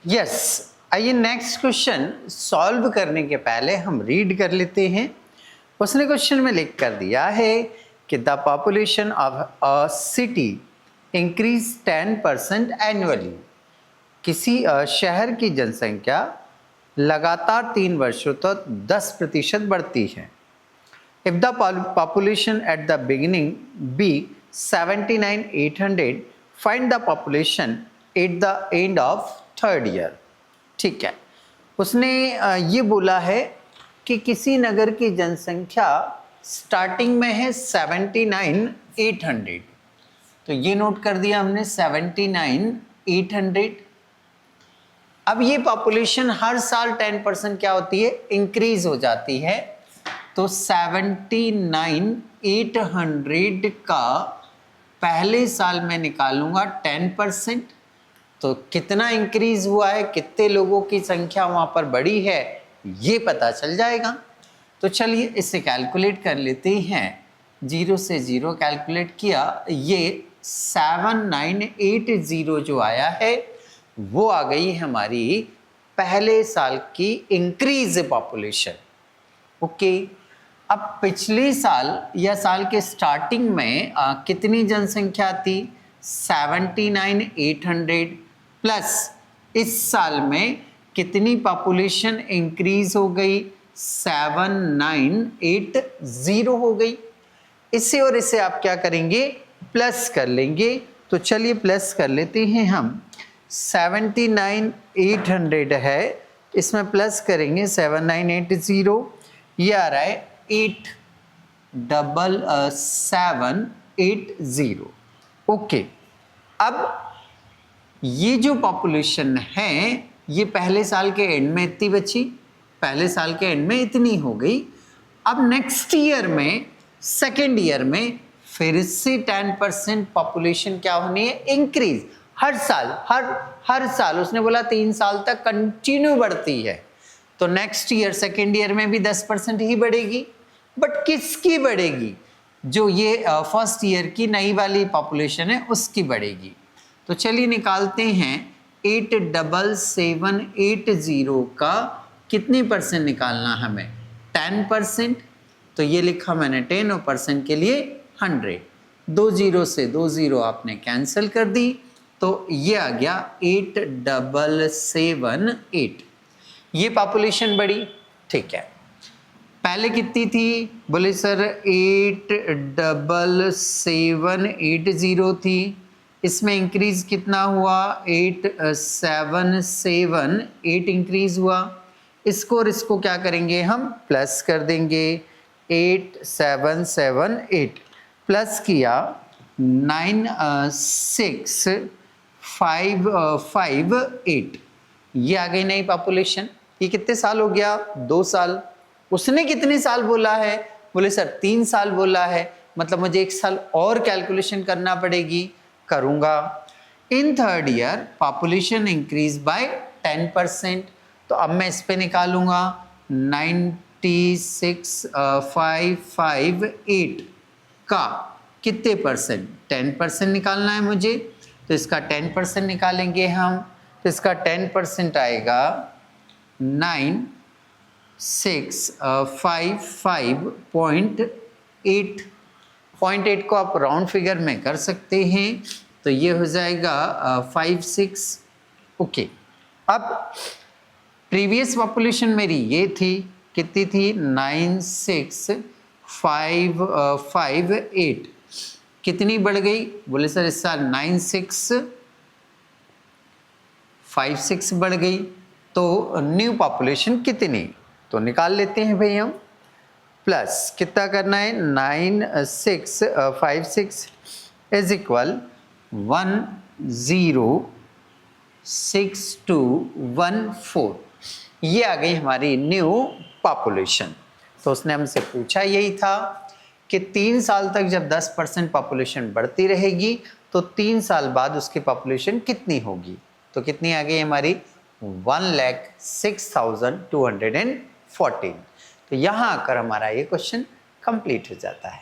Yes, आइए next question solve करने के पहले हम रीड कर लेते हैं। उसने क्वेश्चन में लिख कर दिया है कि the population of a city increase 10% annually. किसी शहर की जनसंख्या लगातार 3 वर्षों तक 10% बढ़ती है। If the population at the beginning be 79,800, find the population at the end of third year। ठीक है, उसने ये बोला है कि किसी नगर की जनसंख्या स्टार्टिंग में है 79,800, तो ये नोट कर दिया हमने 79,800। अब ये पॉपुलेशन हर साल 10% क्या होती है, इंक्रीज हो जाती है। तो 79,800 का पहले साल में निकालूंगा 10%, तो कितना इंक्रीज हुआ है, कितने लोगों की संख्या वहां पर बढ़ी है, ये पता चल जाएगा। तो चलिए इसे कैलकुलेट कर लेते हैं। 0 से 0 कैलकुलेट किया, ये 7980 जो आया है वो आ गई हमारी पहले साल की इंक्रीज पॉपुलेशन। ओके, अब पिछले साल या साल के स्टार्टिंग में कितनी जनसंख्या थी, 79,800, प्लस इस साल में कितनी पॉपुलेशन इंक्रीज हो गई, 7980 हो गई। इसे और इसे आप क्या करेंगे, प्लस कर लेंगे। तो चलिए प्लस कर लेते हैं हम। 79,800 है, इसमें प्लस करेंगे 7980, ये आ रहा है 87780। ओके, अब ये जो पॉपुलेशन है ये पहले साल के एंड में इतनी बची, पहले साल के एंड में इतनी हो गई। अब नेक्स्ट ईयर में, सेकेंड ईयर में फिर से 10% पॉपुलेशन क्या होनी है, इंक्रीज। हर साल हर साल उसने बोला 3 साल तक कंटिन्यू बढ़ती है। तो नेक्स्ट ईयर सेकेंड ईयर में भी 10% ही बढ़ेगी, बट किसकी बढ़ेगी, जो ये फर्स्ट ईयर की नई वाली पॉपुलेशन है उसकी बढ़ेगी। तो चलिए निकालते हैं। 87780 का कितनी परसेंट निकालना हमें, 10%। तो ये लिखा मैंने 10 और परसेंट के लिए 100। 2 0 से 2 0 आपने कैंसिल कर दी, तो ये आ गया 8778। ये पॉपुलेशन बढ़ी, ठीक है। पहले कितनी थी, बोले सर 87780 थी, इसमें इंक्रीज कितना हुआ, 8778 इंक्रीज हुआ। इसको और इसको क्या करेंगे हम, प्लस कर देंगे। 8778 प्लस किया 96558, ये आ गई नई पॉपुलेशन। ये कितने साल हो गया, 2 साल। उसने कितने साल बोला है, बोले सर 3 साल बोला है, मतलब मुझे 1 साल और कैलकुलेशन करना पड़ेगी, करूंगा। In third year population increase by 10%, तो अब मैं इस पे निकालूंगा 96558 का कितने परसेंट, 10% निकालना है मुझे, तो इसका 10% निकालेंगे हम। तो इसका 10% आएगा 9655.8। 0.8 को आप राउंड फिगर में कर सकते हैं, तो ये हो जाएगा 56। ओके, अब प्रीवियस पॉपुलेशन मेरी ये थी, कितनी थी, 96558, कितनी बढ़ गई, बोले सर इस साल 9656 बढ़ गई। तो न्यू पॉपुलेशन कितनी, तो निकाल लेते हैं भाई हम। प्लस कितना करना है, 9656 इज इक्वल 106214, ये आ गई हमारी न्यू पॉपुलेशन। तो उसने हमसे पूछा यही था कि 3 साल तक जब 10% पॉपुलेशन बढ़ती रहेगी तो 3 साल बाद उसकी पॉपुलेशन कितनी होगी। तो कितनी आ गई हमारी, 1,06,214। तो यहाँ आकर हमारा ये क्वेश्चन कंप्लीट हो जाता है।